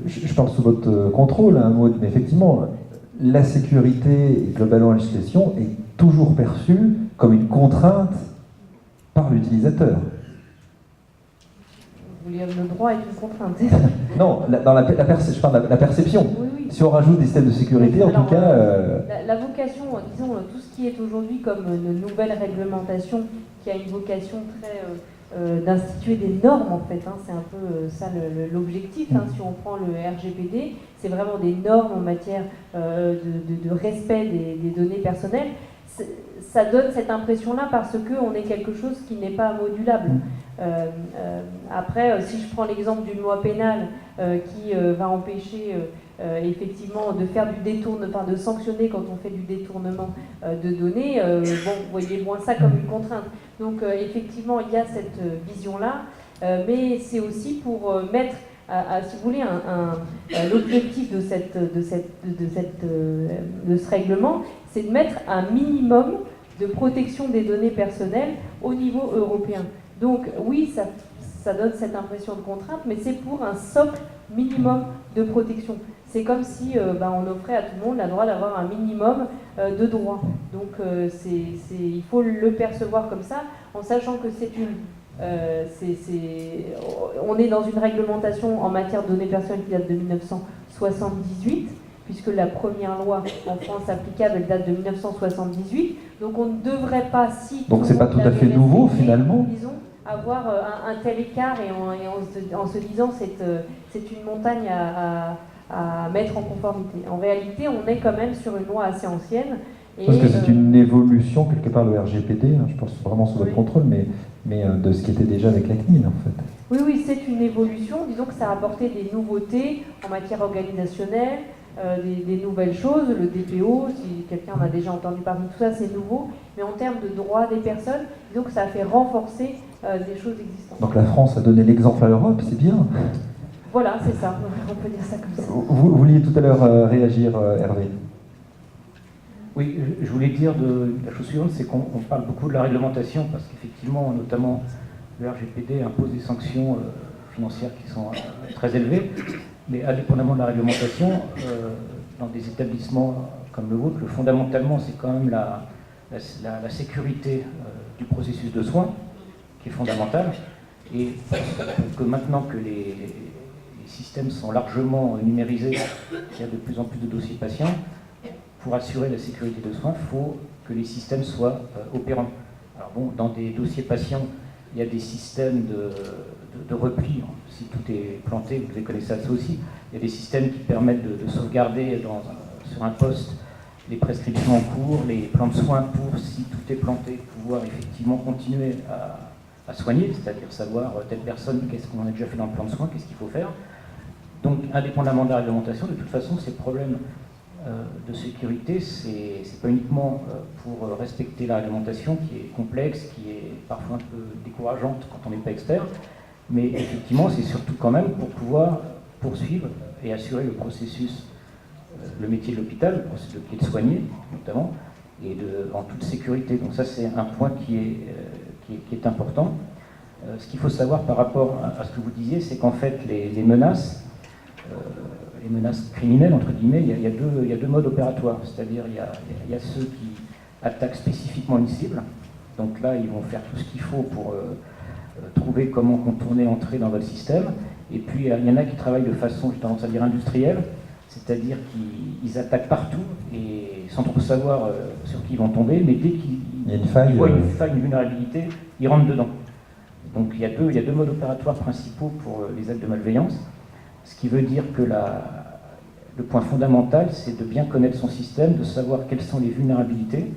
Je parle sous votre contrôle, hein, Maud, mais effectivement, la sécurité et globalement la législation est toujours perçue comme une contrainte par l'utilisateur. Vous voulez dire le droit est une contrainte? Non, je parle de la perception. Oui, oui. Si on rajoute des systèmes de sécurité, en Alors, tout cas... La vocation, disons, tout ce qui est aujourd'hui comme une nouvelle réglementation qui a une vocation très... d'instituer des normes en fait, hein, c'est un peu ça l'objectif, hein, si on prend le RGPD, c'est vraiment des normes en matière de respect des données personnelles. Ça donne cette impression-là parce qu'on est quelque chose qui n'est pas modulable. Après, si je prends l'exemple d'une loi pénale qui va empêcher effectivement de faire du détournement, enfin de sanctionner quand on fait du détournement de données, bon, vous voyez moins ça comme une contrainte. Donc effectivement, il y a cette vision-là, mais c'est aussi pour mettre, si vous voulez, l'objectif de ce règlement, c'est de mettre un minimum de protection des données personnelles au niveau européen. Donc oui, ça donne cette impression de contrainte, mais c'est pour un socle minimum de protection. C'est comme si on offrait à tout le monde le droit d'avoir un minimum de droits. Donc il faut le percevoir comme ça, en sachant que on est dans une réglementation en matière de données personnelles qui date de 1978, puisque la première loi en France applicable, elle date de 1978. Donc on ne devrait pas, si... Donc c'est pas tout à fait nouveau, finalement. Disons, avoir un tel écart et en se disant c'est une montagne à mettre en conformité. En réalité, on est quand même sur une loi assez ancienne. Parce que c'est une évolution, quelque part, le RGPD, hein, je pense vraiment sous votre contrôle, mais de ce qui était déjà avec la CNIL, en fait. Oui, oui, c'est une évolution. Disons que ça a apporté des nouveautés en matière organisationnelle, des nouvelles choses, le DPO, si quelqu'un en a déjà entendu parler, tout ça c'est nouveau, mais en termes de droits des personnes, disons que ça a fait renforcer des choses existantes. Donc la France a donné l'exemple à l'Europe, c'est bien. Voilà, c'est ça, on peut dire ça comme ça. Vous vouliez tout à l'heure réagir, Hervé? Oui, je voulais dire la chose suivante, c'est qu'on parle beaucoup de la réglementation, parce qu'effectivement, notamment, le RGPD impose des sanctions financières qui sont très élevées, mais indépendamment de la réglementation, dans des établissements comme le vôtre, fondamentalement, c'est quand même la sécurité du processus de soins qui est fondamentale, et que maintenant que les systèmes sont largement numérisés, il y a de plus en plus de dossiers patients, pour assurer la sécurité de soins, il faut que les systèmes soient opérants. Alors bon, dans des dossiers patients, il y a des systèmes de repli. Si tout est planté, vous devez connaître ça aussi. Il y a des systèmes qui permettent de sauvegarder sur un poste les prescriptions en cours, les plans de soins pour, si tout est planté, pouvoir effectivement continuer à soigner, c'est-à-dire savoir telle personne, qu'est-ce qu'on a déjà fait dans le plan de soins, qu'est-ce qu'il faut faire. Donc, indépendamment de la réglementation, de toute façon, ces problèmes de sécurité, c'est pas uniquement pour respecter la réglementation qui est complexe, qui est parfois un peu décourageante quand on n'est pas expert, mais effectivement c'est surtout quand même pour pouvoir poursuivre et assurer le processus, le métier de l'hôpital, le métier de soigner notamment, et en toute sécurité. Donc ça c'est un point qui est important. Ce qu'il faut savoir par rapport à ce que vous disiez, c'est qu'en fait les menaces criminelles, entre guillemets, il y a deux modes opératoires. C'est-à-dire, il y a ceux qui attaquent spécifiquement une cible. Donc là, ils vont faire tout ce qu'il faut pour trouver comment contourner, entrer dans votre système. Et puis, il y en a qui travaillent de façon, j'ai tendance à dire, industrielle. C'est-à-dire qu'ils attaquent partout, et sans trop savoir sur qui ils vont tomber, mais dès qu'ils voient une faille, une vulnérabilité, ils rentrent dedans. Donc il y a deux modes opératoires principaux pour les actes de malveillance. Ce qui veut dire que le point fondamental, c'est de bien connaître son système, de savoir quelles sont les vulnérabilités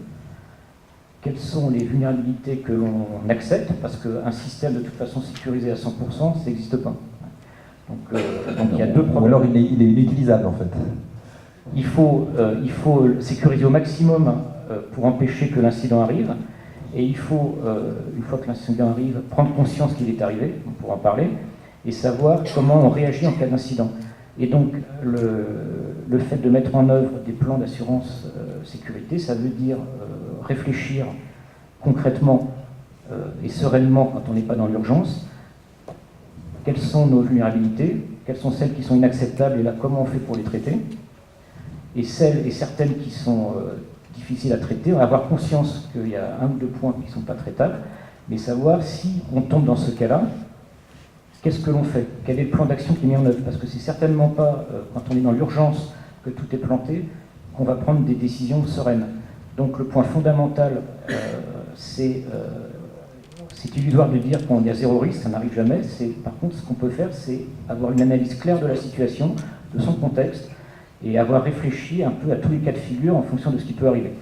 que l'on accepte, parce qu'un système de toute façon sécurisé à 100%, ça n'existe pas. Donc il y a deux problèmes. Ou alors il est inutilisable en fait. Il faut sécuriser au maximum pour empêcher que l'incident arrive, et il faut, une fois que l'incident arrive, prendre conscience qu'il est arrivé, on pourra en parler, et savoir comment on réagit en cas d'incident. Et donc, le fait de mettre en œuvre des plans d'assurance sécurité, ça veut dire réfléchir concrètement et sereinement quand on n'est pas dans l'urgence. Quelles sont nos vulnérabilités? quelles sont celles qui sont inacceptables et là comment on fait pour les traiter, et celles et certaines qui sont difficiles à traiter, avoir conscience qu'il y a un ou deux points qui ne sont pas traitables, mais savoir si on tombe dans ce cas-là, qu'est-ce que l'on fait? Quel est le plan d'action qui est mis en œuvre? Parce que c'est certainement pas quand on est dans l'urgence que tout est planté qu'on va prendre des décisions sereines. Donc le point fondamental, c'est illusoire de dire qu'il y a zéro risque, ça n'arrive jamais. Par contre, ce qu'on peut faire, c'est avoir une analyse claire de la situation, de son contexte, et avoir réfléchi un peu à tous les cas de figure en fonction de ce qui peut arriver.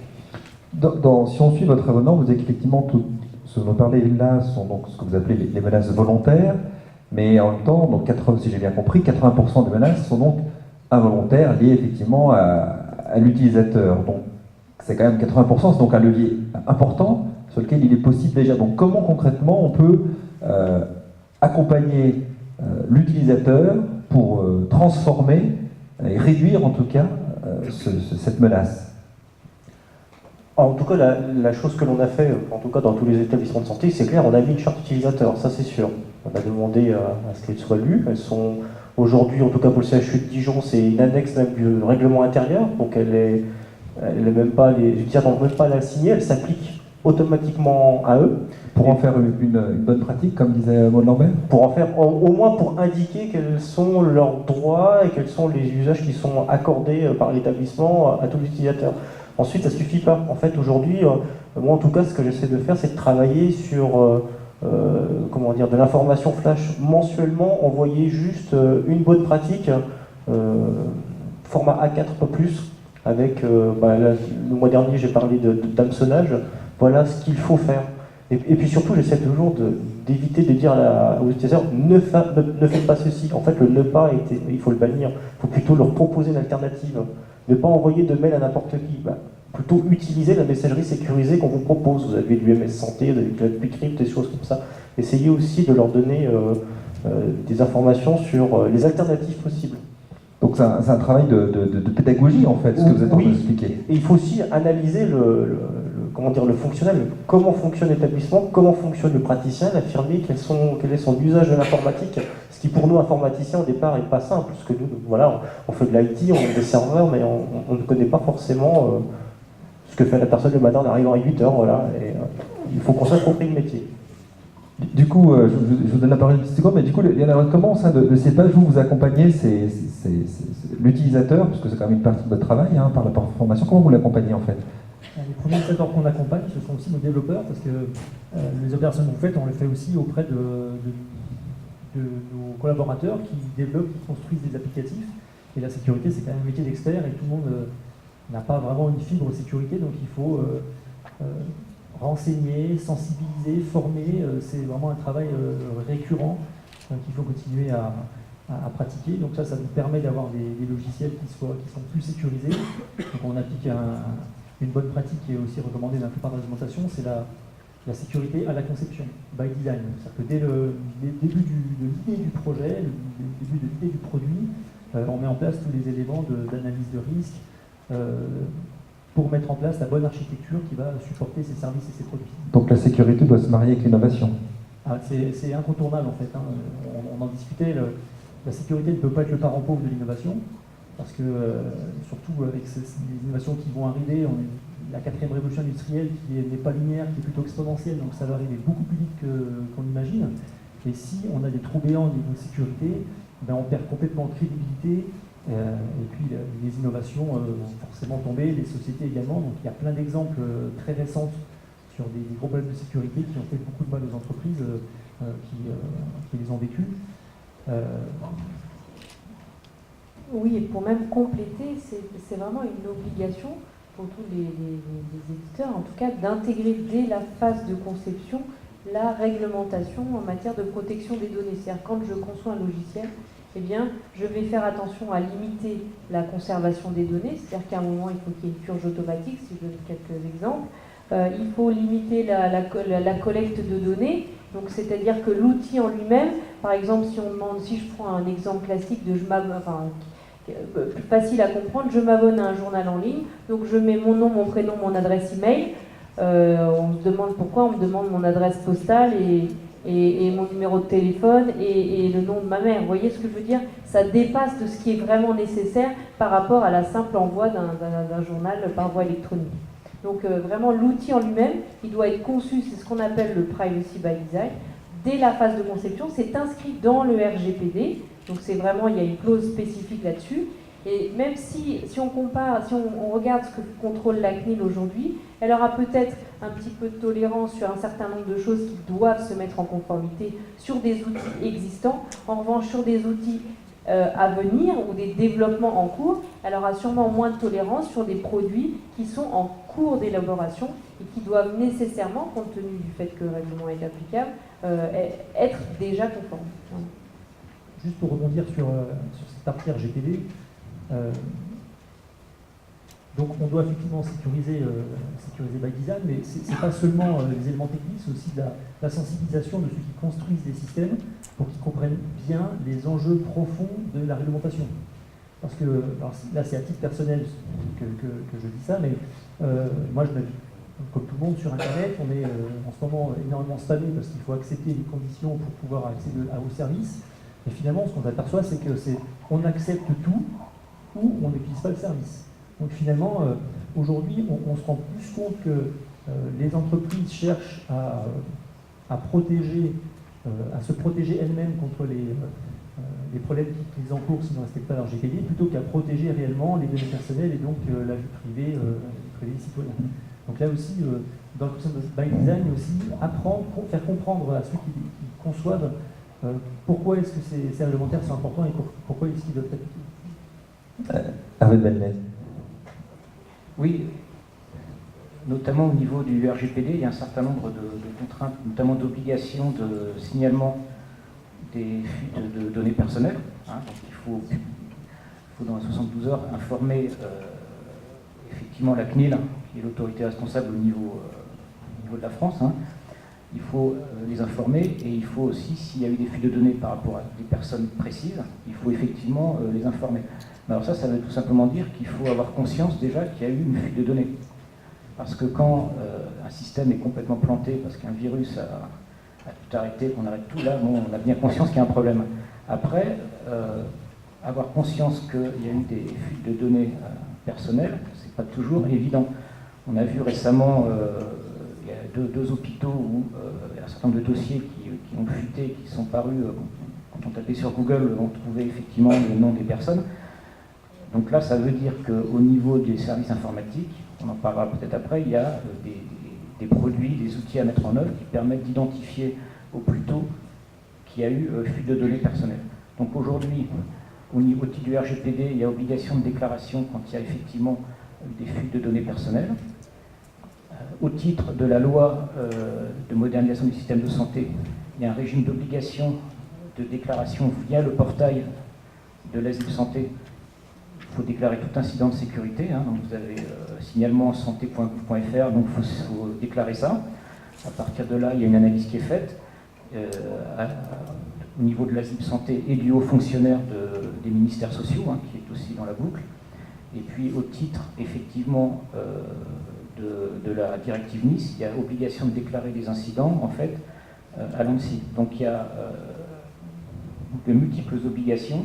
Si on suit votre raisonnement, vous dites qu'effectivement, tout ce dont vous parlez là sont donc ce que vous appelez les menaces volontaires, mais en même temps, donc si j'ai bien compris, 80% des menaces sont donc involontaires, liées effectivement à l'utilisateur. Donc c'est quand même 80%, c'est donc un levier important sur lequel il est possible d'agir. Donc comment concrètement on peut accompagner l'utilisateur pour transformer et réduire en tout cas cette menace? En tout cas, la chose que l'on a fait, en tout cas dans tous les établissements de santé, c'est clair, on a mis une charte utilisateur, ça c'est sûr. On a demandé à ce qu'elles soient lues. Elles sont aujourd'hui, en tout cas pour le CHU de Dijon, c'est une annexe même du règlement intérieur, donc elle est même pas, les utilisateurs n'ont même pas à la signer, elle s'applique automatiquement à eux. Pour en faire une bonne pratique, comme disait Maud Lambert? Pour en faire, au moins pour indiquer quels sont leurs droits et quels sont les usages qui sont accordés par l'établissement à tous les utilisateurs. Ensuite, ça ne suffit pas. En fait, aujourd'hui, moi en tout cas, ce que j'essaie de faire, c'est de travailler sur de l'information flash mensuellement, envoyer juste une bonne pratique, format A4 pas plus, avec, là, le mois dernier, j'ai parlé d'hameçonnage. Voilà ce qu'il faut faire. Et puis surtout, j'essaie toujours d'éviter de dire aux utilisateurs ne faites pas ceci. En fait, le ne pas, il faut le bannir. Il faut plutôt leur proposer une alternative. Ne pas envoyer de mail à n'importe qui. Plutôt utiliser la messagerie sécurisée qu'on vous propose. Vous avez du MS Santé, vous avez du CloudPicrypt, des choses comme ça. Essayez aussi de leur donner des informations sur les alternatives possibles. Donc c'est un travail de pédagogie en fait, ce que vous êtes en train d'expliquer. Et il faut aussi analyser le fonctionnel, comment fonctionne l'établissement, comment fonctionne le praticien, affirmer quel est son usage de l'informatique, ce qui pour nous informaticiens au départ n'est pas simple, parce que nous, voilà, on fait de l'IT, on a des serveurs, mais on ne connaît pas forcément ce que fait la personne le matin en arrivant à 8h, voilà, et il faut qu'on s'approprie le métier. Du coup, je vous donne la parole une petite seconde, mais du coup, comment au sein de CEPAGE, vous accompagnez l'utilisateur, parce que c'est quand même une partie de votre travail, par la formation, comment vous l'accompagnez en fait? Les premiers utilisateurs qu'on accompagne, ce sont aussi nos développeurs, parce que les opérations que vous faites, on les fait aussi auprès de nos collaborateurs qui développent, qui construisent des applicatifs. Et la sécurité, c'est quand même un métier d'expert, et tout le monde n'a pas vraiment une fibre sécurité, donc il faut renseigner, sensibiliser, former. C'est vraiment un travail récurrent qu'il faut continuer à pratiquer. Donc ça nous permet d'avoir des logiciels qui sont plus sécurisés. Donc on applique une bonne pratique qui est aussi recommandée dans la plupart des réglementations, c'est la sécurité à la conception, by design. C'est-à-dire que dès le début de l'idée du projet, le début de l'idée du produit, on met en place tous les éléments d'analyse de risque pour mettre en place la bonne architecture qui va supporter ces services et ces produits. Donc la sécurité doit se marier avec l'innovation. C'est incontournable en fait. On en discutait, la sécurité ne peut pas être le parent pauvre de l'innovation. Parce que, surtout avec les innovations qui vont arriver, la 4e révolution industrielle qui n'est pas linéaire, qui est plutôt exponentielle, donc ça va arriver beaucoup plus vite qu'on imagine. Et si on a des trous béants au niveau de sécurité, on perd complètement crédibilité, et puis les innovations vont forcément tomber, les sociétés également. Donc il y a plein d'exemples très récents sur des gros problèmes de sécurité qui ont fait beaucoup de mal aux entreprises qui les ont vécus. Oui, et pour même compléter, c'est vraiment une obligation pour tous les éditeurs, en tout cas, d'intégrer dès la phase de conception la réglementation en matière de protection des données. C'est-à-dire quand je conçois un logiciel, eh bien, je vais faire attention à limiter la conservation des données, c'est-à-dire qu'à un moment, il faut qu'il y ait une purge automatique, si je donne quelques exemples. Il faut limiter la collecte de données, donc c'est-à-dire que l'outil en lui-même, par exemple, si je prends un exemple classique de plus facile à comprendre, je m'abonne à un journal en ligne, donc je mets mon nom, mon prénom, mon adresse email. On me demande pourquoi, on me demande mon adresse postale et et mon numéro de téléphone et le nom de ma mère. Vous voyez ce que je veux dire? Ça dépasse de ce qui est vraiment nécessaire par rapport à la simple envoi d'un journal par voie électronique. Donc vraiment, l'outil en lui-même, il doit être conçu, c'est ce qu'on appelle le Privacy by Design. Dès la phase de conception, c'est inscrit dans le RGPD, donc c'est vraiment, il y a une clause spécifique là-dessus. Et même si on compare, si on regarde ce que contrôle la CNIL aujourd'hui, elle aura peut-être un petit peu de tolérance sur un certain nombre de choses qui doivent se mettre en conformité sur des outils existants. En revanche, sur des outils à venir ou des développements en cours, elle aura sûrement moins de tolérance sur des produits qui sont en cours d'élaboration et qui doivent nécessairement, compte tenu du fait que le règlement est applicable, être déjà conformes. Juste pour rebondir sur cette partie RGPD, donc on doit effectivement sécuriser by design, mais c'est pas seulement les éléments techniques, c'est aussi la sensibilisation de ceux qui construisent des systèmes pour qu'ils comprennent bien les enjeux profonds de la réglementation. Parce que, alors là c'est à titre personnel que je dis ça, mais moi je navigue comme tout le monde sur Internet, on est en ce moment énormément spammé parce qu'il faut accepter les conditions pour pouvoir accéder aux services. Et finalement, ce qu'on aperçoit, c'est que on accepte tout ou on n'utilise pas le service. Donc finalement, aujourd'hui, on se rend plus compte que les entreprises cherchent à se protéger elles-mêmes contre les problèmes qu'ils encourent s'ils ne respectent pas leur RGPD, plutôt qu'à protéger réellement les données personnelles et donc la vie privée des citoyens. Donc là aussi, dans le concept de by design, aussi apprendre, faire comprendre à ceux qui conçoivent pourquoi est-ce que ces réglementaires sont importants et pourquoi est-ce qu'ils doivent être appliqués. Hervé de Belnay. Oui, notamment au niveau du RGPD, il y a un certain nombre de contraintes, notamment d'obligations de signalement des fuites de données personnelles. Donc il faut dans les 72 heures informer effectivement la CNIL, qui est l'autorité responsable au niveau de la France. Il faut les informer et il faut aussi, s'il y a eu des fuites de données par rapport à des personnes précises, il faut effectivement les informer. Mais alors ça veut tout simplement dire qu'il faut avoir conscience déjà qu'il y a eu une fuite de données. Parce que quand un système est complètement planté, parce qu'un virus a tout arrêté, qu'on arrête tout, là, bon, on a bien conscience qu'il y a un problème. Après, avoir conscience qu'il y a eu des fuites de données personnelles, c'est pas toujours évident. On a vu récemment, il y a deux hôpitaux où il y a un certain nombre de dossiers qui ont fuité, qui sont parus, quand on tapait sur Google, on trouvait effectivement le nom des personnes. Donc là, ça veut dire qu'au niveau des services informatiques, on en parlera peut-être après, il y a des produits, des outils à mettre en œuvre qui permettent d'identifier au plus tôt qu'il y a eu fuite de données personnelles. Donc aujourd'hui, au titre du RGPD, il y a obligation de déclaration quand il y a effectivement des fuites de données personnelles. Au titre de la loi de modernisation du système de santé, il y a un régime d'obligation de déclaration via le portail de l'ASIP Santé. Il faut déclarer tout incident de sécurité. Donc vous avez signalement santé.gouv.fr, donc il faut déclarer ça. À partir de là, il y a une analyse qui est faite au niveau de l'ASIP Santé et du haut fonctionnaire des ministères sociaux, qui est aussi dans la boucle. Et puis au titre, effectivement, de la directive Nice, il y a obligation de déclarer des incidents, en fait, à l'ANSSI. Donc il y a de multiples obligations.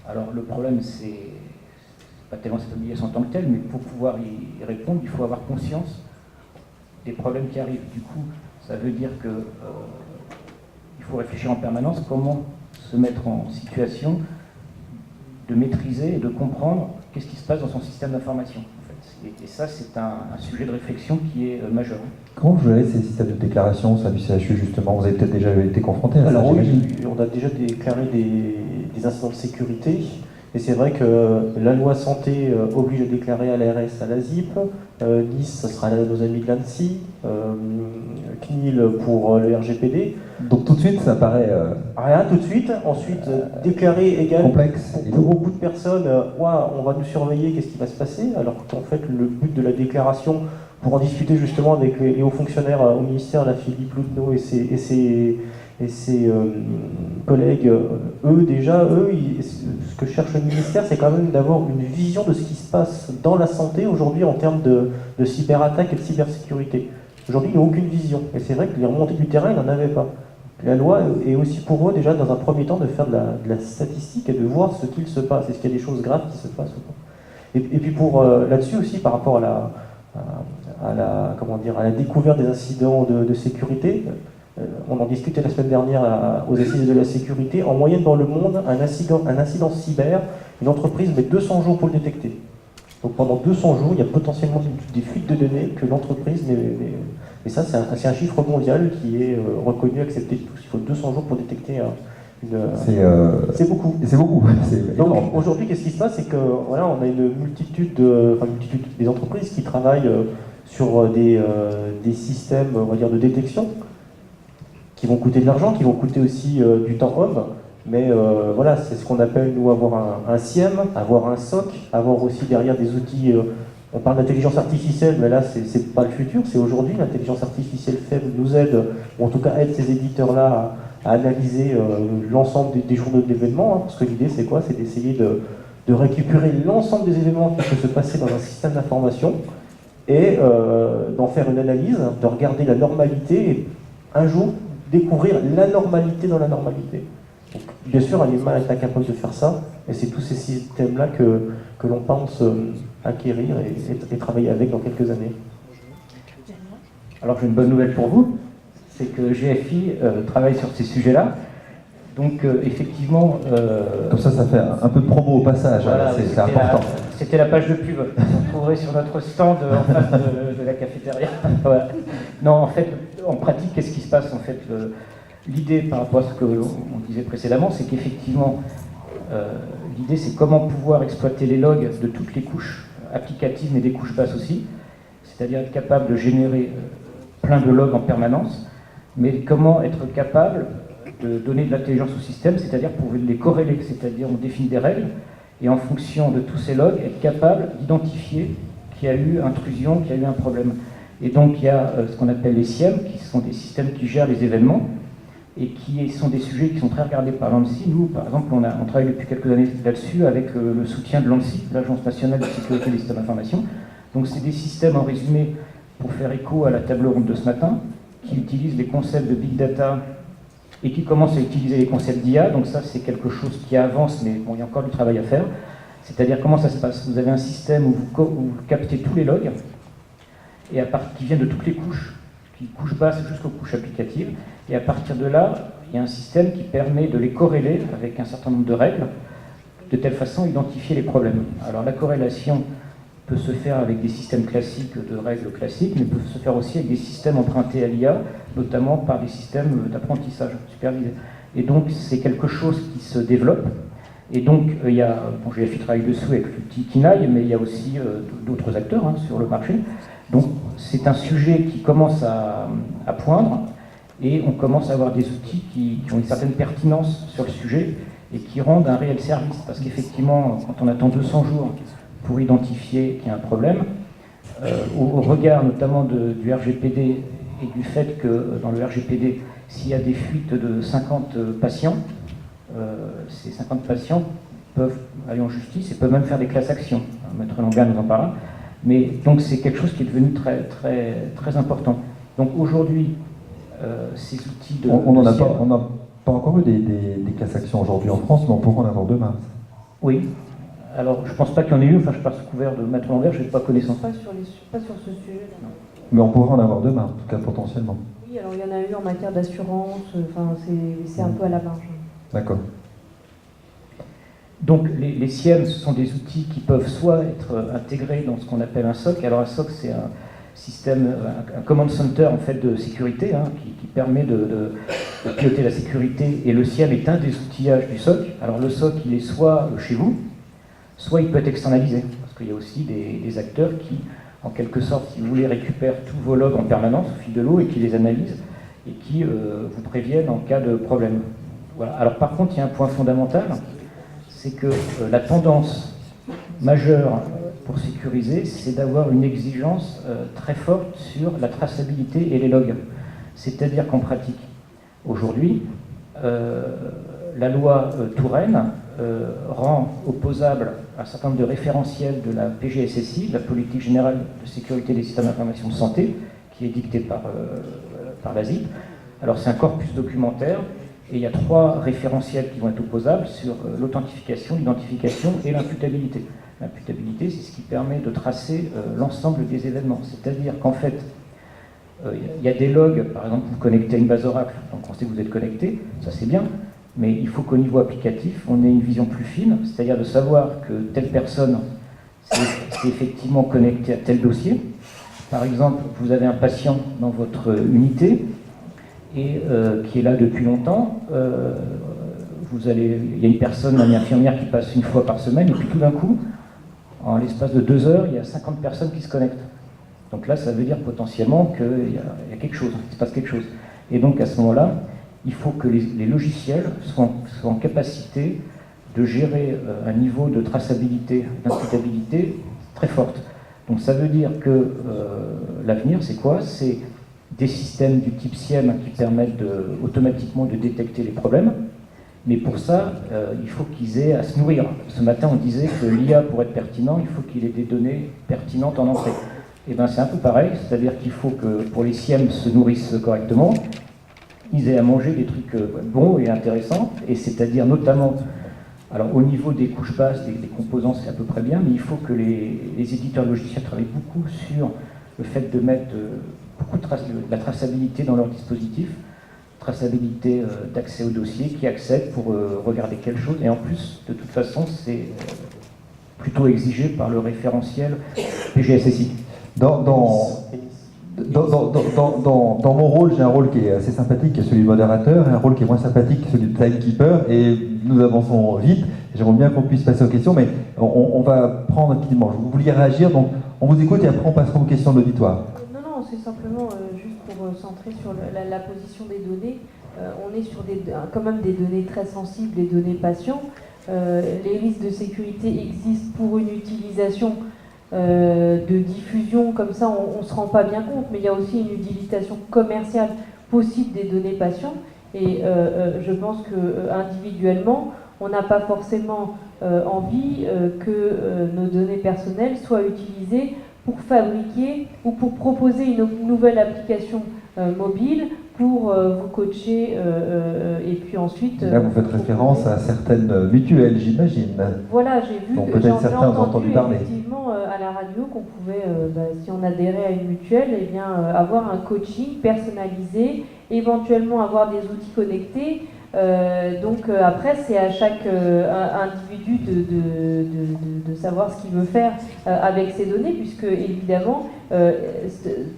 Alors le problème, c'est pas tellement cette obligation en tant que telle, mais pour pouvoir y répondre, il faut avoir conscience des problèmes qui arrivent. Du coup, ça veut dire que il faut réfléchir en permanence comment se mettre en situation de maîtriser et de comprendre qu'est-ce qui se passe dans son système d'information. En fait. Et ça, c'est un sujet de réflexion qui est majeur. Comment vous gérez ces systèmes de déclaration au sein du CHU, justement? Vous avez peut-être déjà été confronté à ça? Alors oui, on a déjà déclaré des incidents de sécurité. Et c'est vrai que la loi santé oblige à déclarer à l'ARS, à l'ASIP, Nice, ça sera nos amis de l'ANSSI, CNIL pour le RGPD. Donc tout de suite, ça paraît rien tout de suite. Ensuite, déclarer également complexe. pour beaucoup de personnes, on va nous surveiller, qu'est-ce qui va se passer? Alors qu'en fait, le but de la déclaration, pour en discuter justement avec les hauts fonctionnaires au ministère, la Philippe Loudneau et ses collègues, ce que cherche le ministère, c'est quand même d'avoir une vision de ce qui se passe dans la santé aujourd'hui en termes de cyberattaque et de cybersécurité. Aujourd'hui, il n'y a aucune vision. Et c'est vrai que les remontées du terrain, ils n'en avaient pas. La loi est aussi pour eux, déjà, dans un premier temps, de faire de la statistique et de voir ce qu'il se passe. Est-ce qu'il y a des choses graves qui se passent ou pas. Et puis là-dessus aussi, par rapport à la découverte des incidents de sécurité, on en discutait la semaine dernière aux assises de la sécurité. En moyenne dans le monde, un incident cyber, une entreprise met 200 jours pour le détecter. Donc pendant 200 jours, il y a potentiellement des fuites de données que l'entreprise et ça, c'est un chiffre mondial qui est reconnu, accepté de tous. Il faut 200 jours pour détecter c'est beaucoup. C'est beaucoup. Donc aujourd'hui, qu'est-ce qui se passe? C'est que voilà, on a une multitude des entreprises qui travaillent sur des systèmes, on va dire, de détection, qui vont coûter de l'argent, qui vont coûter aussi du temps homme. Mais voilà, c'est ce qu'on appelle, nous, avoir un SIEM, avoir un SOC, avoir aussi derrière des outils. On parle d'intelligence artificielle, mais là, c'est pas le futur, c'est aujourd'hui. L'intelligence artificielle faible nous aide, ou en tout cas aide ces éditeurs-là à analyser l'ensemble des journaux de l'événement. Parce que l'idée, c'est quoi? C'est d'essayer de récupérer l'ensemble des événements qui peuvent se passer dans un système d'information et d'en faire une analyse, de regarder la normalité et un jour découvrir l'anormalité dans la normalité. Donc, bien sûr, l'humain est incapable de faire ça, et c'est tous ces systèmes-là que l'on pense acquérir et travailler avec dans quelques années. Alors j'ai une bonne nouvelle pour vous, c'est que GFI travaille sur ces sujets-là. Donc effectivement... Comme ça fait un peu de promo au passage, voilà, c'est important. C'était la page de pub, vous trouverez sur notre stand en face de la cafétéria. Voilà. Non, en fait, en pratique, qu'est-ce qui se passe en fait l'idée par rapport à ce que on disait précédemment, c'est qu'effectivement, l'idée c'est comment pouvoir exploiter les logs de toutes les couches applicatives, mais des couches basses aussi, c'est-à-dire être capable de générer plein de logs en permanence, mais comment être capable de donner de l'intelligence au système, c'est-à-dire pour les corréler, c'est-à-dire on définit des règles, et en fonction de tous ces logs, être capable d'identifier qu'il y a eu intrusion, qu'il y a eu un problème. Et donc il y a ce qu'on appelle les SIEM, qui sont des systèmes qui gèrent les événements, et qui sont des sujets qui sont très regardés par l'ANSSI. Nous, par exemple, on travaille depuis quelques années là-dessus avec le soutien de l'ANSSI, l'Agence nationale de sécurité des systèmes d'information. Donc c'est des systèmes, en résumé, pour faire écho à la table ronde de ce matin, qui utilisent les concepts de big data et qui commencent à utiliser les concepts d'IA. Donc ça, c'est quelque chose qui avance, mais bon, il y a encore du travail à faire. C'est-à-dire, comment ça se passe? Vous avez un système où vous captez tous les logs, et qui viennent de toutes les couches, couches basses jusqu'aux couches applicatives, et à partir de là, il y a un système qui permet de les corréler avec un certain nombre de règles, de telle façon à identifier les problèmes. Alors la corrélation peut se faire avec des systèmes classiques de règles classiques, mais peut se faire aussi avec des systèmes empruntés à l'IA, notamment par des systèmes d'apprentissage supervisé. Et donc c'est quelque chose qui se développe. Et donc il y a, GFI travaille dessous avec l'outil Kinaï, mais il y a aussi d'autres acteurs sur le marché. Donc c'est un sujet qui commence à poindre, et on commence à avoir des outils qui ont une certaine pertinence sur le sujet et qui rendent un réel service. Parce qu'effectivement, quand on attend 200 jours pour identifier qu'il y a un problème, au regard notamment du RGPD et du fait que dans le RGPD, s'il y a des fuites de 50 patients, ces 50 patients peuvent aller en justice et peuvent même faire des classes actions. Maître Langan nous en parlera. Mais donc c'est quelque chose qui est devenu très, très, très important. Donc aujourd'hui, ces outils de... On n'a pas encore eu des classes actions aujourd'hui en France, mais on pourra en avoir demain. Oui. Alors je ne pense pas qu'il y en ait eu, enfin je passe couvert de Maître Langan, je n'ai pas connaissance. Pas sur ce sujet. Non. Mais on pourra en avoir demain, en tout cas potentiellement. Oui, alors il y en a eu en matière d'assurance, enfin c'est un peu à la marge. D'accord. Donc les SIEM, ce sont des outils qui peuvent soit être intégrés dans ce qu'on appelle un SOC. Alors un SOC, c'est un système, un command center en fait de sécurité qui permet de piloter la sécurité. Et le SIEM est un des outillages du SOC. Alors le SOC, il est soit chez vous, soit il peut être externalisé. Parce qu'il y a aussi des acteurs qui, en quelque sorte, si vous voulez, récupèrent tous vos logs en permanence au fil de l'eau et qui les analysent et qui vous préviennent en cas de problème. Voilà. Alors par contre, il y a un point fondamental, c'est que la tendance majeure pour sécuriser, c'est d'avoir une exigence très forte sur la traçabilité et les logs. C'est-à-dire qu'en pratique, aujourd'hui, la loi Touraine rend opposable un certain nombre de référentiels de la PGSSI, la Politique Générale de Sécurité des Systèmes d'Information de Santé, qui est dictée par l'ASIP, Alors c'est un corpus documentaire, et il y a 3 référentiels qui vont être opposables sur l'authentification, l'identification et l'imputabilité. L'imputabilité, c'est ce qui permet de tracer l'ensemble des événements. C'est-à-dire qu'en fait, il y a des logs, par exemple, vous connectez à une base Oracle, donc on sait que vous êtes connecté, ça c'est bien, mais il faut qu'au niveau applicatif, on ait une vision plus fine, c'est-à-dire de savoir que telle personne s'est effectivement connectée à tel dossier. Par exemple, vous avez un patient dans votre unité, et qui est là depuis longtemps, il y a une personne, une infirmière qui passe une fois par semaine, et puis tout d'un coup, en l'espace de 2 heures, il y a 50 personnes qui se connectent. Donc là, ça veut dire potentiellement qu'il y a quelque chose, qu'il se passe quelque chose. Et donc à ce moment-là, il faut que les logiciels soient en capacité de gérer un niveau de traçabilité, d'imputabilité très forte. Donc ça veut dire que l'avenir, c'est quoi? C'est des systèmes du type SIEM qui permettent automatiquement de détecter les problèmes, mais pour ça, il faut qu'ils aient à se nourrir. Ce matin, on disait que l'IA, pour être pertinent, il faut qu'il ait des données pertinentes en entrée. Et bien c'est un peu pareil, c'est-à-dire qu'il faut que pour les SIEM se nourrissent correctement, ils aient à manger des trucs bons et intéressants, et c'est-à-dire notamment, alors au niveau des couches basses, des composants, c'est à peu près bien, mais il faut que les éditeurs logiciels travaillent beaucoup sur le fait de mettre beaucoup de la traçabilité dans leur dispositif, traçabilité d'accès au dossier, qui accède pour regarder quelque chose, et en plus, de toute façon, c'est plutôt exigé par le référentiel PGSSI. Dans mon rôle, j'ai un rôle qui est assez sympathique, qui est celui du modérateur, et un rôle qui est moins sympathique, celui du timekeeper, et nous avançons vite. J'aimerais bien qu'on puisse passer aux questions, mais on va prendre rapidement. Vous vouliez réagir, donc on vous écoute et après on passera aux questions de l'auditoire. Non, c'est simplement juste pour centrer sur la position des données. On est sur quand même des données très sensibles, des données patients. Les risques de sécurité existent pour une utilisation de diffusion, comme ça on ne se rend pas bien compte, mais il y a aussi une utilisation commerciale possible des données patients, et je pense que individuellement on n'a pas forcément envie que nos données personnelles soient utilisées pour fabriquer ou pour proposer une nouvelle application mobile pour vous coacher et puis ensuite... Là, vous faites référence à certaines mutuelles, j'imagine. Voilà, j'ai vu, donc peut-être certains ont entendu parler. Effectivement à la radio qu'on pouvait, si on adhérait à une mutuelle, eh bien, avoir un coaching personnalisé, éventuellement avoir des outils connectés. Donc après, c'est à chaque individu de savoir ce qu'il veut faire avec ces données, puisque évidemment,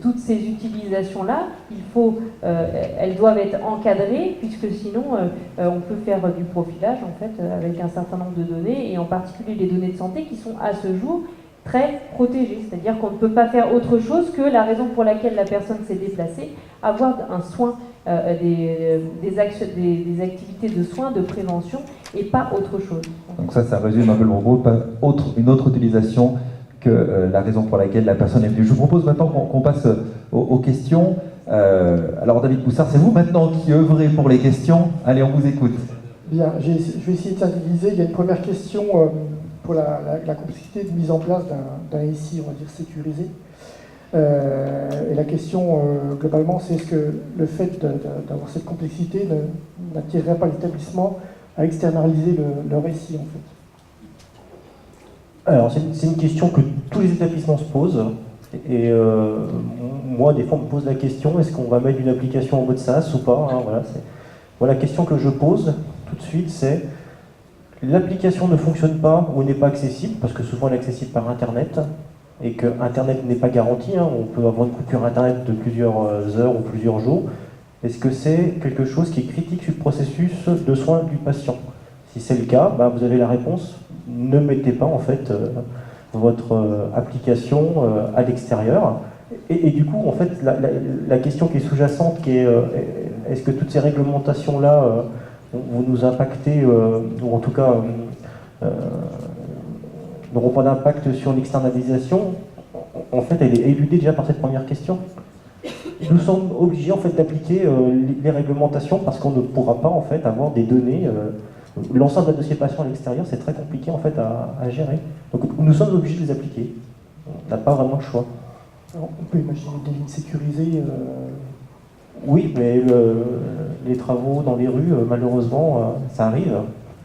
toutes ces utilisations-là, elles doivent être encadrées, puisque sinon, on peut faire du profilage en fait avec un certain nombre de données, et en particulier les données de santé qui sont à ce jour très protégées. C'est-à-dire qu'on ne peut pas faire autre chose que la raison pour laquelle la personne s'est déplacée, avoir un soin, des activités de soins, de prévention, et pas autre chose. Donc ça résume un peu le propos, pas une autre utilisation que la raison pour laquelle la personne est venue. Je vous propose maintenant qu'on passe aux questions. Alors David Poussard, c'est vous maintenant qui œuvrez pour les questions. Allez, on vous écoute. Bien, je vais essayer de synthétiser. Il y a une première question pour la complexité de mise en place d'un SI, on va dire, sécurisé. Et la question, globalement, c'est est-ce que le fait d'avoir cette complexité n'attirerait pas l'établissement à externaliser leur SI, en fait? Alors, c'est une question que tous les établissements se posent. Et moi, des fois, on me pose la question, est-ce qu'on va mettre une application en mode SaaS ou pas, hein, voilà, la question que je pose tout de suite, c'est l'application ne fonctionne pas ou n'est pas accessible, parce que souvent elle est accessible par Internet, et que Internet n'est pas garanti, hein, on peut avoir une coupure Internet de plusieurs heures ou plusieurs jours. Est-ce que c'est quelque chose qui est critique sur le processus de soins du patient? Si c'est le cas, vous avez la réponse. Ne mettez pas en fait votre application à l'extérieur. Et du coup, en fait, la question qui est sous-jacente, qui est est-ce que toutes ces réglementations-là vont nous impacter, ou en tout cas n'auront pas d'impact sur l'externalisation? En fait, elle est éludée déjà par cette première question. Nous sommes obligés en fait d'appliquer les réglementations parce qu'on ne pourra pas en fait avoir des données. L'ensemble d'un dossier patient à l'extérieur, c'est très compliqué en fait à gérer. Donc nous sommes obligés de les appliquer. On n'a pas vraiment le choix. Alors, on peut imaginer des lignes sécurisées Oui, mais les travaux dans les rues, malheureusement, ça arrive.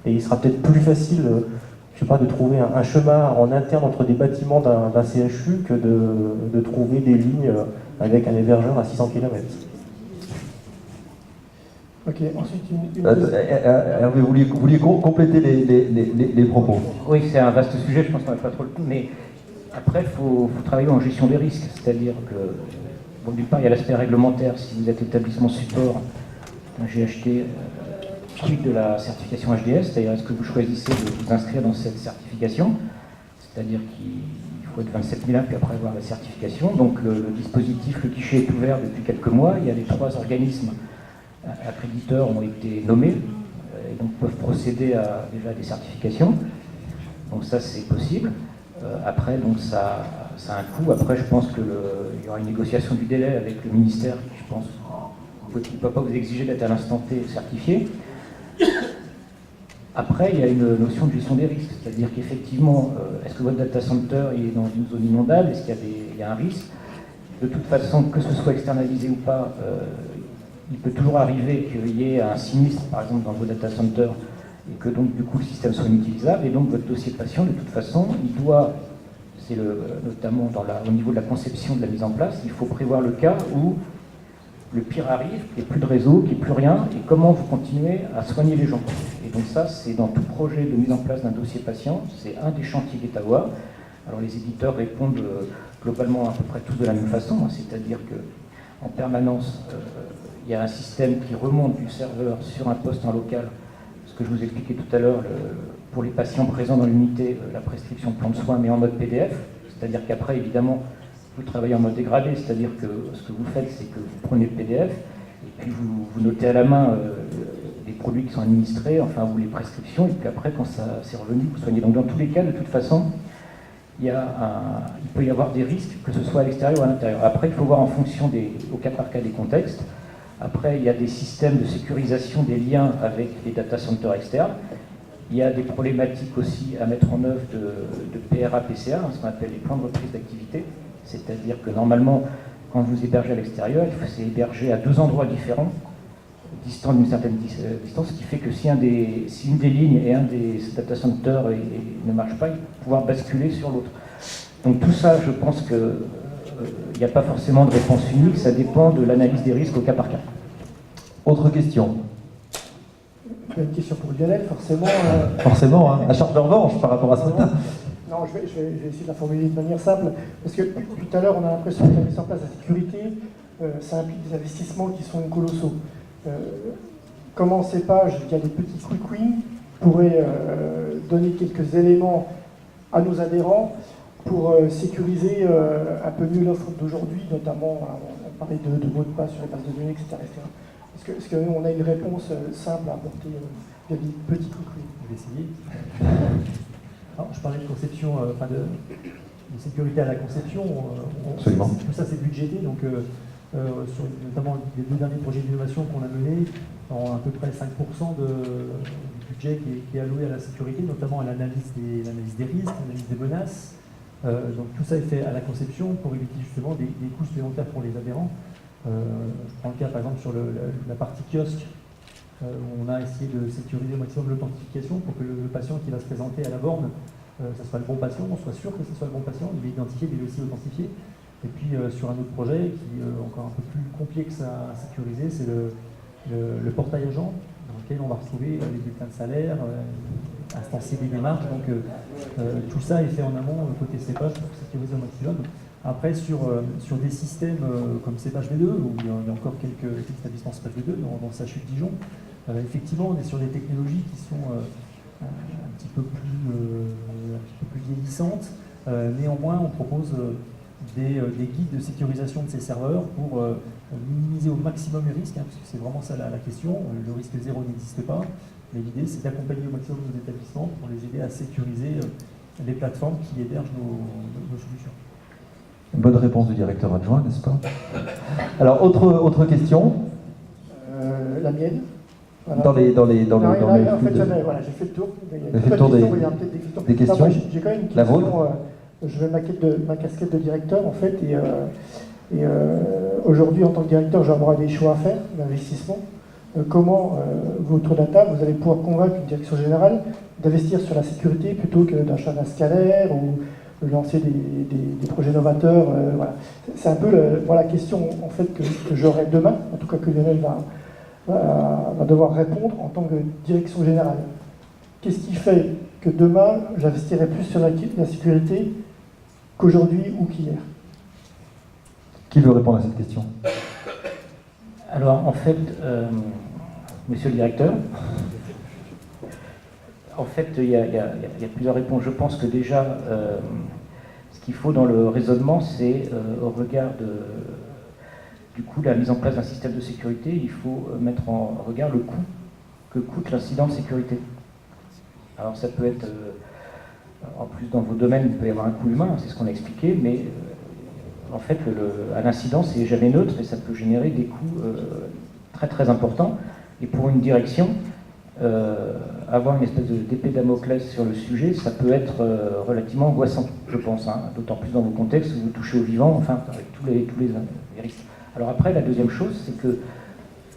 Et il sera peut-être plus facile, je sais pas, de trouver un chemin en interne entre des bâtiments d'un CHU que de trouver des lignes avec un hébergeur à 600 km. Ok, ensuite une Hervé, vous vouliez compléter les propos. Oui, c'est un vaste sujet, je pense qu'on n'a pas trop le temps, mais après, il faut travailler en gestion des risques, c'est-à-dire que, bon, d'une part, il y a l'aspect réglementaire. Si vous êtes établissement support, j'ai acheté quid de la certification HDS, c'est-à-dire est-ce que vous choisissez de vous inscrire dans cette certification, c'est-à-dire qu'il faut être 27 000 puis après avoir la certification. Donc le dispositif, le guichet est ouvert depuis quelques mois, il y a les 3 organismes accréditeurs ont été nommés et donc peuvent procéder à déjà des certifications. Donc ça c'est possible. Après donc ça a un coût. Après je pense qu'il y aura une négociation du délai avec le ministère qui je pense ne peut pas vous exiger d'être à l'instant T certifié. Après il y a une notion de gestion des risques, c'est-à-dire qu'effectivement est-ce que votre data center est dans une zone inondable, est-ce qu'il y a un risque? De toute façon, que ce soit externalisé ou pas, il peut toujours arriver qu'il y ait un sinistre, par exemple, dans vos data centers, et que donc, du coup, le système soit inutilisable. Et donc, votre dossier patient, de toute façon, il doit, notamment au niveau de la conception de la mise en place, il faut prévoir le cas où le pire arrive, qu'il n'y ait plus de réseau, qu'il n'y ait plus rien, et comment vous continuez à soigner les gens. Et donc ça, c'est dans tout projet de mise en place d'un dossier patient, c'est un des chantiers qui est à voir. Alors, les éditeurs répondent globalement à peu près tous de la même façon, hein, c'est-à-dire qu'en permanence, il y a un système qui remonte du serveur sur un poste en local, ce que je vous expliquais tout à l'heure, pour les patients présents dans l'unité, la prescription de plan de soins, mais en mode PDF, c'est-à-dire qu'après, évidemment, vous travaillez en mode dégradé, c'est-à-dire que ce que vous faites, c'est que vous prenez le PDF, et puis vous notez à la main les produits qui sont administrés, enfin, ou les prescriptions, et puis après, quand ça c'est revenu, vous soignez. Donc, dans tous les cas, de toute façon, il peut y avoir des risques, que ce soit à l'extérieur ou à l'intérieur. Après, il faut voir en fonction au cas par cas des contextes. Après, il y a des systèmes de sécurisation des liens avec les data centers externes. Il y a des problématiques aussi à mettre en œuvre de PRA-PCA, ce qu'on appelle les plans de reprise d'activité. C'est-à-dire que normalement, quand vous hébergez à l'extérieur, il faut s'héberger à 2 endroits différents, distants d'une certaine distance, ce qui fait que si une des lignes et un des data centers ne marche pas, il faut pouvoir basculer sur l'autre. Donc tout ça, je pense que il n'y a pas forcément de réponse unique, ça dépend de l'analyse des risques au cas par cas. Autre question? Une question pour Lionel, forcément. Forcément, hein, à charge de revanche par rapport à ce matin. Non, je vais essayer de la formuler de manière simple, parce que tout à l'heure, on a l'impression que la mise en place de la sécurité, ça implique des investissements qui sont colossaux. Comment ces pages, il y a des petits quick wins, pourraient donner quelques éléments à nos adhérents pour sécuriser un peu mieux l'offre d'aujourd'hui, notamment, on parlait de mots de passe sur les bases de données, etc. Est-ce qu'on a une réponse simple à apporter via des petits quick wins? Je vais essayer. Alors, je parlais de conception, de sécurité à la conception. Absolument. Tout ça, c'est budgété, donc sur notamment les 2 derniers projets d'innovation qu'on a menés, à peu près 5% du budget qui est alloué à la sécurité, notamment à l'analyse des risques, l'analyse des menaces. Donc tout ça est fait à la conception pour éviter justement des coûts supplémentaires pour les adhérents. Je prends le cas par exemple sur la partie kiosque, où on a essayé de sécuriser au maximum l'authentification pour que le patient qui va se présenter à la borne, ce soit le bon patient, on soit sûr que ce soit le bon patient, il est identifié, il est aussi authentifié. Et puis sur un autre projet qui est encore un peu plus complexe à sécuriser, c'est le portail agent, dans lequel on va retrouver les bulletins de salaire, instancier des démarches. Donc tout ça est fait en amont côté CEPAGE pour sécuriser au maximum. Après, sur des systèmes comme CEPAGE V2, où il y a encore quelques établissements CEPAGE V2 dans le CHU de Dijon, effectivement, on est sur des technologies qui sont un petit peu plus vieillissantes. Néanmoins, on propose des guides de sécurisation de ces serveurs pour minimiser au maximum les risques, parce que c'est vraiment ça la question. Le risque zéro n'existe pas, mais l'idée c'est d'accompagner au maximum nos établissements pour les aider à sécuriser les plateformes qui hébergent nos solutions. Une bonne réponse du directeur adjoint, n'est-ce pas? Alors, autre question? La mienne. Voilà. En fait, Voilà, j'ai fait le tour. Vous avez fait le tour des questions. Moi, j'ai quand même une La question. vôtre? Je vais ma casquette de directeur, en fait, et aujourd'hui, en tant que directeur, je vais avoir des choix à faire d'investissement. Comment, vous, autour de la table, vous allez pouvoir convaincre une direction générale d'investir sur la sécurité plutôt que d'achat d'un scalaire ou de lancer des projets novateurs. Voilà. C'est un peu la question en fait, que j'aurai demain, en tout cas que Lionel va devoir répondre en tant que direction générale. Qu'est-ce qui fait que demain, j'investirai plus sur la sécurité qu'aujourd'hui ou qu'hier? Qui veut répondre à cette question? Alors, en fait, monsieur le directeur, en fait, il y a plusieurs réponses. Je pense que déjà, ce qu'il faut dans le raisonnement, c'est au regard du coup, la mise en place d'un système de sécurité, il faut mettre en regard le coût que coûte l'incident de sécurité. Alors, ça peut être, en plus dans vos domaines, il peut y avoir un coût humain, c'est ce qu'on a expliqué, mais en fait, à l'incident, c'est jamais neutre et ça peut générer des coûts très très importants. Et pour une direction, avoir une espèce d'épée Damoclès sur le sujet, ça peut être relativement angoissant, je pense, hein, d'autant plus dans vos contextes où vous touchez au vivant, enfin, avec tous les risques. Alors après, la deuxième chose, c'est que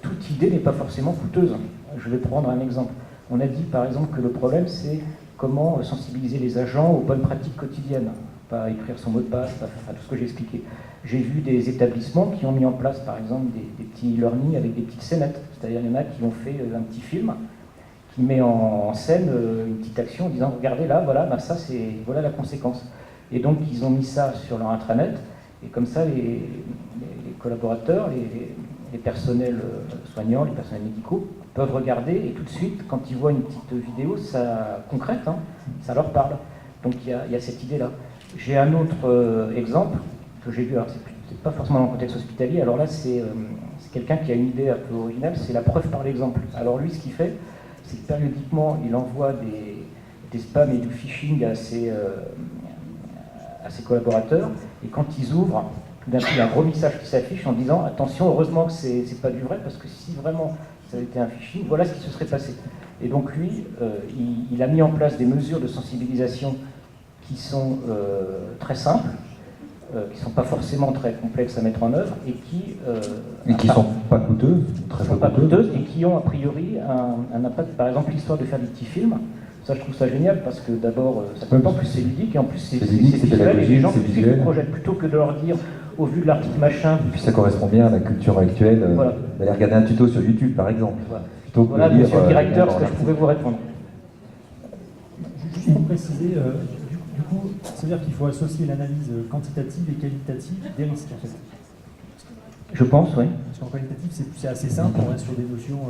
toute idée n'est pas forcément coûteuse. Je vais prendre un exemple. On a dit, par exemple, que le problème, c'est comment sensibiliser les agents aux bonnes pratiques quotidiennes. Pas écrire son mot de passe, pas faire tout ce que j'ai expliqué. J'ai vu des établissements qui ont mis en place, par exemple, des petits e-learning avec des petites scénettes. C'est-à-dire, il y en a qui ont fait un petit film qui met en scène une petite action en disant « Regardez là, voilà, ben ça, voilà la conséquence ». Et donc, ils ont mis ça sur leur intranet. Et comme ça, les collaborateurs, les personnels soignants, les personnels médicaux peuvent regarder et tout de suite, quand ils voient une petite vidéo concrète, hein, ça leur parle. Donc il y a cette idée-là. J'ai un autre exemple que j'ai vu, alors c'est pas forcément dans le contexte hospitalier, alors là c'est quelqu'un qui a une idée un peu originale, c'est la preuve par l'exemple. Alors lui, ce qu'il fait, c'est que périodiquement, il envoie des spams et du phishing à ses collaborateurs, et quand ils ouvrent, tout d'un coup, il y a un gros message qui s'affiche en disant « Attention, heureusement que c'est pas du vrai, parce que si vraiment ça avait été un phishing, voilà ce qui se serait passé. » Et donc lui, il a mis en place des mesures de sensibilisation qui sont très simples, qui ne sont pas forcément très complexes à mettre en œuvre, et qui ne sont pas coûteuses, très peu coûteuses, et qui ont a priori un impact. Par exemple, l'histoire de faire des petits films, ça je trouve ça génial, parce que d'abord, ça peut pas, en plus c'est ludique, et en plus c'est visuel, et les gens tout de suite le projettent, plutôt que de leur dire au vu de l'article machin. Et puis ça correspond bien à la culture actuelle, voilà. D'aller regarder un tuto sur YouTube par exemple. Voilà, Plutôt que voilà de lire, monsieur le directeur, ce que je pouvais vous répondre. Juste pour préciser, du coup, c'est-à-dire qu'il faut associer l'analyse quantitative et qualitative des risques en fait. Je pense, oui. Parce qu'en qualitatif, c'est assez simple, on reste sur des notions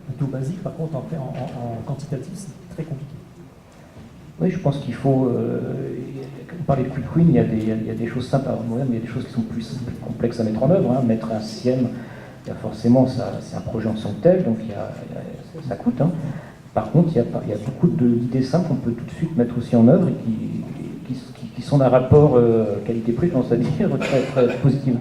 plutôt basiques. Par contre, en quantitatif, c'est très compliqué. Oui, je pense qu'il faut. On parlait de quick win, il y a des choses simples à mais il y a des choses qui sont plus complexes à mettre en œuvre. Hein. Mettre un SIEM, forcément, c'est un projet en tant que tel, donc ça coûte. Hein. Par contre, il y a beaucoup d'idées simples qu'on peut tout de suite mettre aussi en œuvre et qui sont d'un rapport qualité-prix, on va dire, très, très positif.